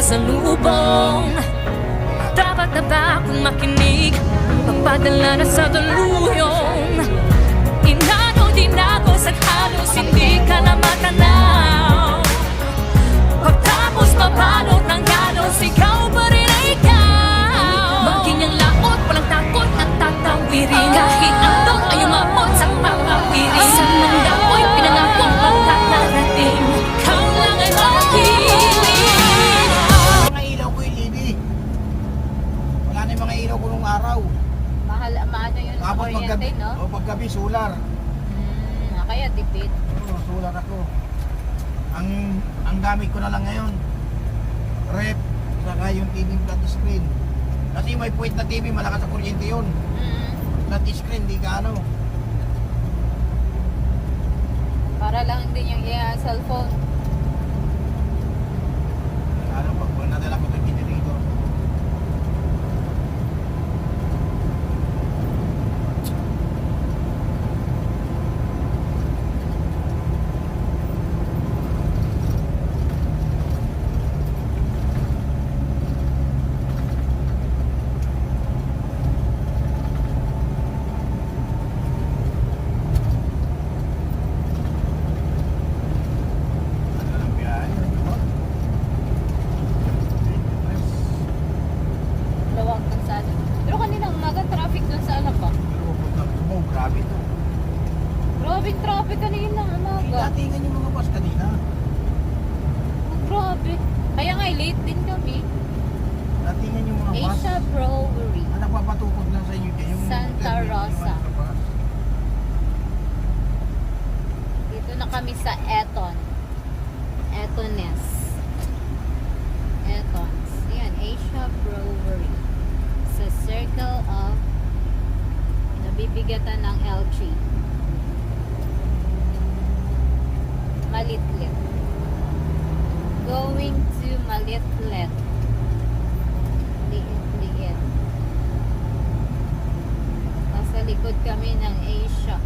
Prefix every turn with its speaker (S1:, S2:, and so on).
S1: pasalubong. Dapat na ba akong makinig? Pagpadala na sa daluyong. Inano din ako sa halos hindi ka na matanaw. Pagtapos mabalot ng galos, ikaw pa rin ay ikaw. Maging ang laot, walang takot at tatawirin. Kahit anong ay umabot sa papawirin. Sa manda ko'y pinangakong pagkakarating. Ikaw lang ay makiling.
S2: Mga ilaw ko yung LED. Wala na yung mga ilaw ko nung araw.
S3: Mahal, maano yun sa
S2: Tapos
S3: kuryente,
S2: paggabi,
S3: no?
S2: paggabi solar.
S3: Kaya tipid.
S2: Solar ako. Ang gamit ko na lang ngayon, rep, saka yung TV flat screen. Kasi may point na TV, malakas sa kuryente yun. Flat screen, di ka ano.
S3: Para lang din yung cellphone.
S2: Ano, pag nadala ko itong generator.
S3: Lawag ng saan. Pero kanina umaga traffic dun sa Alabang.
S2: Grabe to.
S3: Grabe traffic kanina umaga.
S2: Datingan yung mga bus kanina.
S3: Grabe. Kaya nga late din kami.
S2: Datingan yung mga bus.
S3: Asia Brewery.
S2: Ang nagpapatukod lang sa inyo yung
S3: Santa Rosa.
S2: yung bus.
S3: Dito na kami sa Eton. Etones. Etons. Ayan, Asia Brewery. Sa circle of nabibigatan ng LG. Malitlit. Going to Malitlit. Liit-liit. Nasa likod kami ng Asia.